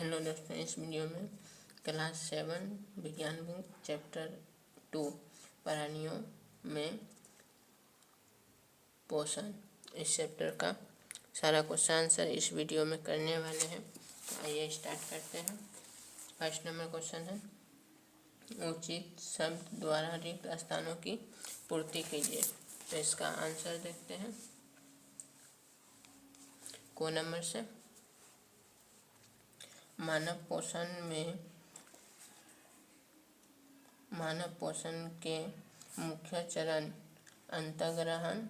Hello दोस्तों, इस video में क्लास 7 विज्ञान बुक चैप्टर 2 प्राणियों में पोषण, इस चैप्टर का सारा क्वेश्चन आंसर इस वीडियो में करने वाले हैं। तो आइए स्टार्ट करते हैं। फर्स्ट नंबर क्वेश्चन है, उचित शब्द द्वारा रिक्त स्थानों की पूर्ति कीजिए। तो इसका आंसर देखते हैं। को नंबर से मानव पोषण के मुख्य चरण अंतर्ग्रहण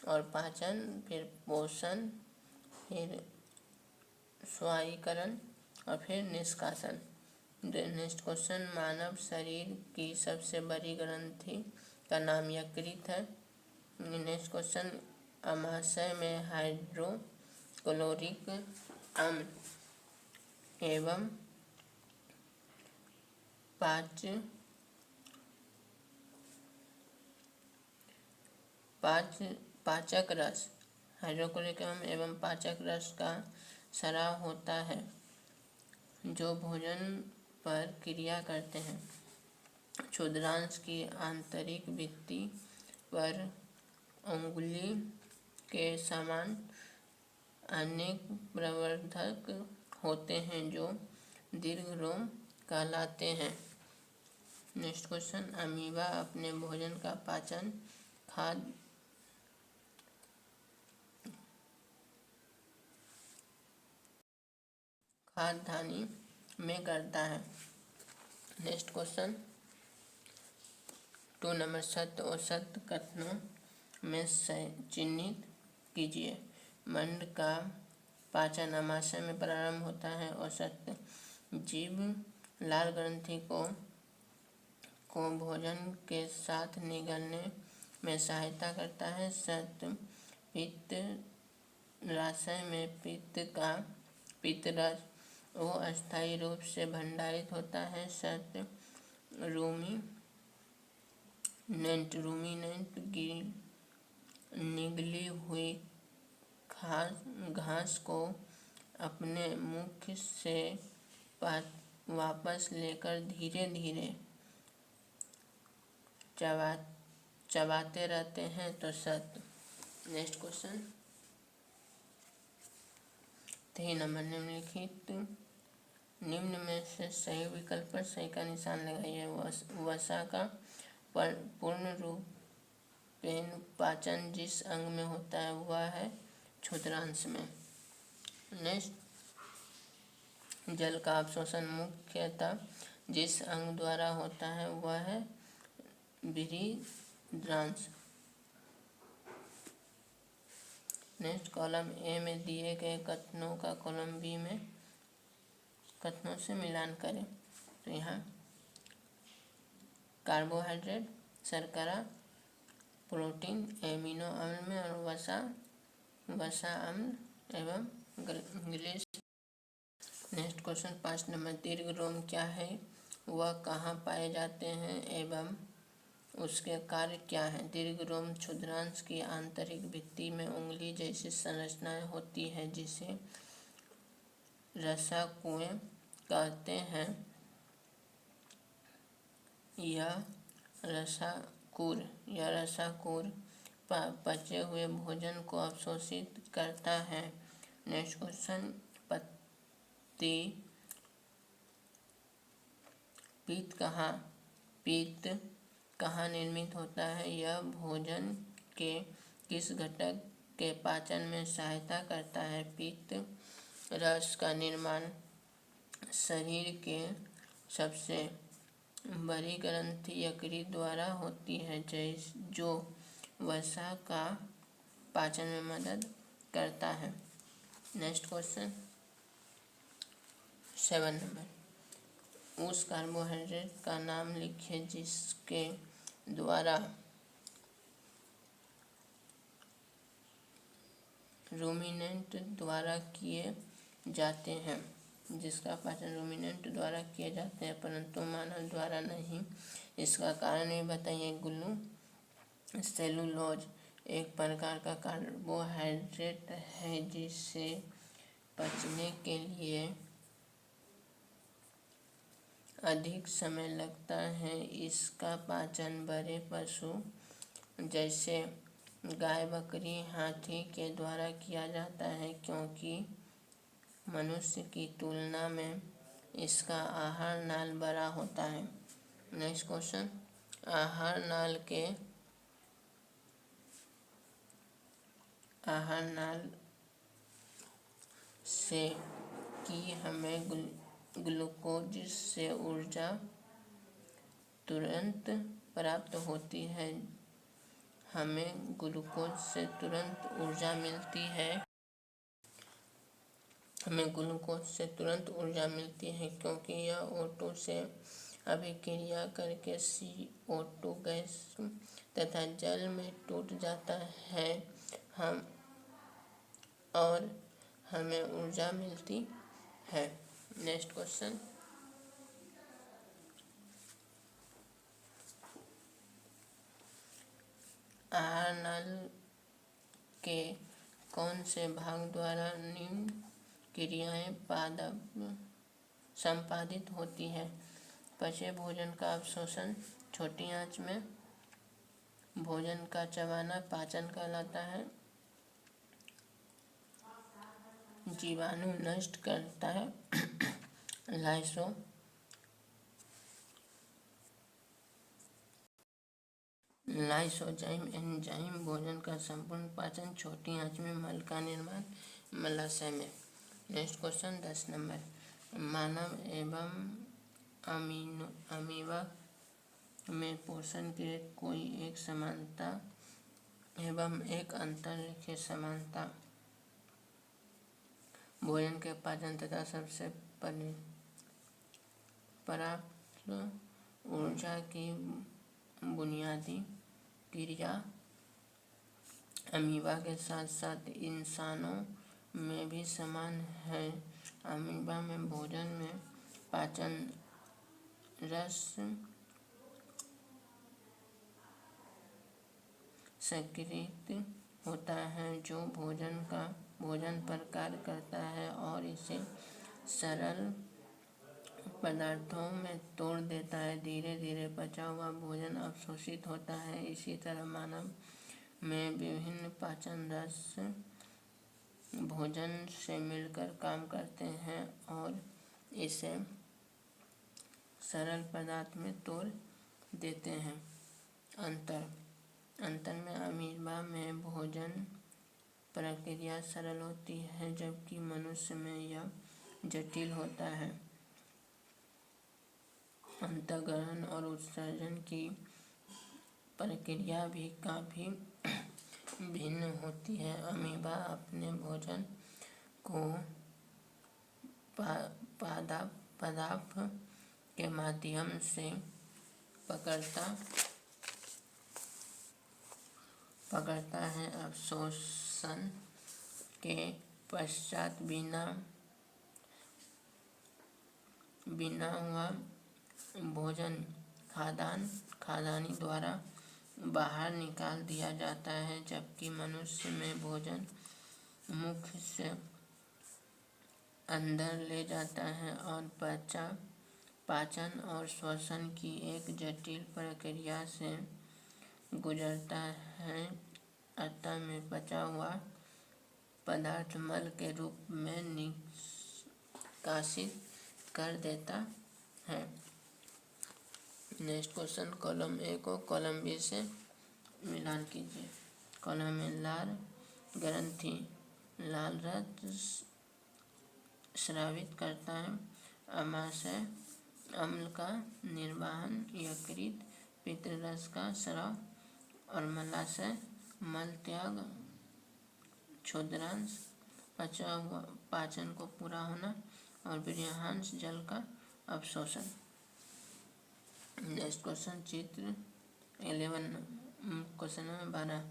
और पाचन, फिर पोषण, फिर स्वायीकरण और फिर निष्कासन। नेक्स्ट क्वेश्चन, मानव शरीर की सबसे बड़ी ग्रंथि का नाम यकृत है। नेक्स्ट क्वेश्चन, अमाशय में हाइड्रोक्लोरिक अम्ल एवं पाचक रस, हाइड्रोक्लोरिक अम्ल एवं पाचक रस का स्राव होता है जो भोजन पर क्रिया करते हैं। क्षुद्रांश की आंतरिक भित्ति पर उंगली के समान अनेक प्रवर्धक होते हैं जो दीर्घरोम कहलाते हैं। नेक्स्ट क्वेश्चन, अमीबा अपने भोजन का पाचन खाद्यान्नी में करता है। नेक्स्ट क्वेश्चन 2 नंबर, सत्य और असत्य कथनों में चिन्हित कीजिए। मंड का पाचन अमाशय में प्रारंभ होता है। असत्य, जीव लाल ग्रंथि को भोजन के साथ निगलने में सहायता करता है। सत्य, पित्ताशय में पित्त रस वो अस्थायी रूप से भंडारित होता है। सत्य, रूमिनेंट निगली हुई घास को अपने मुख से वापस लेकर धीरे धीरे चबाते रहते हैं। तो सत्य। नेक्स्ट क्वेश्चन 3 नंबर, निम्न में से सही विकल्प पर सही का निशान लगाइए। वसा का पूर्ण रूपेण पाचन जिस अंग में होता है वह है क्षुद्रांश में। नेक्स्ट, जल का अवशोषण मुख्यतः जिस अंग द्वारा होता है वह है बृहदांश। नेक्स्ट, कॉलम ए में दिए गए कथनों का कॉलम बी में कथनों से मिलान करें। तो यहाँ कार्बोहाइड्रेट, शर्करा, प्रोटीन, एमिनो अम्ल में और वसा अम्ल एवं ग्लिसरीन। नेक्स्ट क्वेश्चन 5 नंबर, दीर्घ रोम क्या है, वह कहाँ पाए जाते हैं एवं उसके कार्य क्या है। दीर्घ रोम क्षुद्रांश की आंतरिक भित्ति में उंगली जैसी संरचनाएं होती है जिसे रसाकुएं कहते हैं। यह रसाकुर पचे हुए भोजन को अवशोषित करता है। नेक्स्ट क्वेश्चन, पित्त कहाँ निर्मित होता है। यह भोजन के किस घटक के पाचन में सहायता करता है। पित्त रस का निर्माण शरीर के सबसे बड़ी ग्रंथि यकृत द्वारा होती है जो वसा का पाचन में मदद करता है। नेक्स्ट क्वेश्चन 7 नंबर, उस कार्बोहाइड्रेट का नाम लिखिए जिसके द्वारा रूमिनेंट द्वारा किए जाते हैं, जिसका पाचन रूमिनेंट द्वारा किए जाते हैं परंतु मानव द्वारा नहीं। इसका कारण भी बताइए। सेलुलोज एक प्रकार का कार्बोहाइड्रेट है जिसे पचने के लिए अधिक समय लगता है। इसका पाचन बड़े पशु जैसे गाय, बकरी, हाथी के द्वारा किया जाता है, क्योंकि मनुष्य की तुलना में इसका आहार नाल बड़ा होता है। नेक्स्ट क्वेश्चन, आहार नाल से कि हमें ग्लूकोज से ऊर्जा तुरंत प्राप्त होती है। हमें ग्लूकोज से तुरंत ऊर्जा मिलती है क्योंकि यह O2 से अभिक्रिया करके CO2 गैस तथा जल में टूट जाता है और हमें ऊर्जा मिलती है। नेक्स्ट क्वेश्चन, आहार नाल के कौन से भाग द्वारा निम्न क्रियाएं संपादित होती है? पचे भोजन का अवशोषण, छोटी आंच में भोजन का चबाना पाचन कहलाता है। जीवाणु नष्ट करता है लाइसोजाइम एंजाइम भोजन का संपूर्ण पाचन, छोटी आंच में मल का निर्माण मलाशय में। नेक्स्ट क्वेश्चन 10 नंबर, मानव एवं अमीबा में पोषण की कोई एक समानता एवं एक अंतर लिखिए। समानता, भोजन के पाचन तथा सबसे पर्याप्त ऊर्जा की बुनियादी क्रिया अमीबा के साथ साथ इंसानों में भी समान है। अमीबा में भोजन में पाचन रस सक्रिय होता है जो भोजन पर कार्य करता है और इसे सरल पदार्थों में तोड़ देता है। धीरे धीरे पचा हुआ भोजन अवशोषित होता है। इसी तरह मानव में विभिन्न पाचन रस भोजन से मिलकर काम करते हैं और इसे सरल पदार्थ में तोड़ देते हैं। अंतर में अमीबा में भोजन प्रक्रिया सरल होती है जबकि मनुष्य में यह जटिल होता है। अंतःग्रहण और उत्सर्जन की प्रक्रिया भी काफी भिन्न होती है। अमीबा अपने भोजन को पादप के माध्यम से पकड़ता है। अवशोषण के पश्चात बिना हुआ भोजन खाद्यान्नी द्वारा बाहर निकाल दिया जाता है, जबकि मनुष्य में भोजन मुख से अंदर ले जाता है और पाचन और श्वसन की एक जटिल प्रक्रिया से गुजरता है। अंत में पचा हुआ पदार्थ मल के रूप में निष्कासित कर देता है। नेक्स्ट क्वेश्चन, कॉलम ए को कॉलम बी से मिलान कीजिए। कॉलम में लार ग्रंथि लाल रस स्रावित करता है। आमाशय अम्ल का निर्वहन, यकृत पित्तरस का स्राव और मलाशय मल त्याग, क्षुद्रांश पाचन को पूरा होना और वीर्यांश जल का अवशोषण। नेक्स्ट क्वेश्चन, चित्र 11 क्वेश्चन नंबर 12,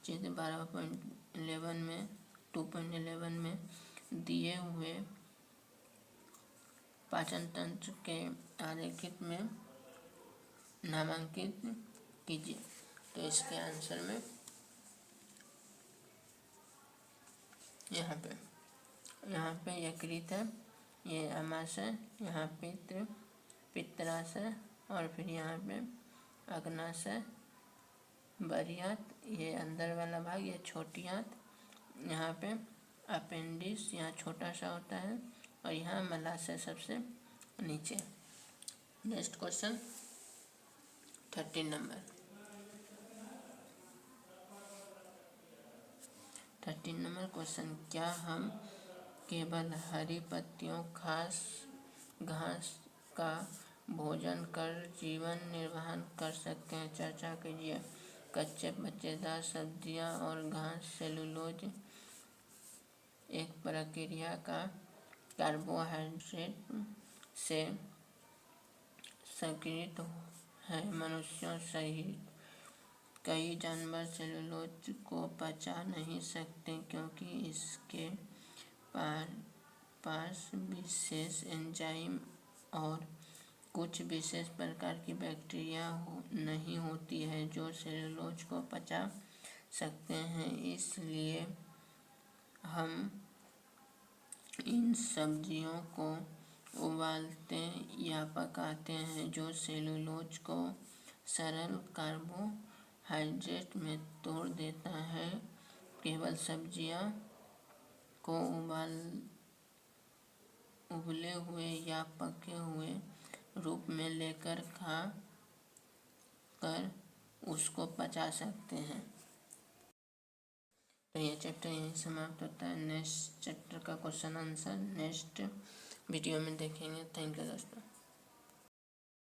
चित्र 12.11 में 2.11 में दिए हुए पाचन तंत्र के आरेखित में नामांकित कीजिए। तो इसके आंसर में यहाँ पे यकृत है, ये आमाशय, यहाँ पित्त, पित्ताशय और फिर यहाँ पे अग्नाशय, बड़ी आंत, ये अंदर वाला भाग, ये छोटी आंत, यहाँ पे अपेंडिक्स यहाँ छोटा सा होता है और यहाँ मलाशय सबसे नीचे। Next question 13 number. 13 number question, क्या हम केवल हरी पत्तियों घास का भोजन कर जीवन निर्वाह कर सकते हैं? चर्चा कीजिए। कच्चे पत्तेदार सब्जियां और घास सेलुलोज एक प्रक्रिया का कार्बोहाइड्रेट से संस्कृत है। मनुष्यों सहित कई जानवर सेलुलोज को पचा नहीं सकते क्योंकि इसके पास विशेष एंजाइम और कुछ विशेष प्रकार की बैक्टीरिया नहीं होती है जो सेलुलोज को पचा सकते हैं। इसलिए हम इन सब्जियों को उबालते या पकाते हैं जो सेलुलोज को सरल कार्बोहाइड्रेट में तोड़ देता है। केवल सब्जियां को उबले हुए या पके हुए रूप में लेकर खा कर उसको पचा सकते हैं। तो ये चैप्टर यहीं समाप्त होता है। नेक्स्ट चैप्टर का क्वेश्चन आंसर नेक्स्ट वीडियो में देखेंगे। थैंक यू दोस्तों।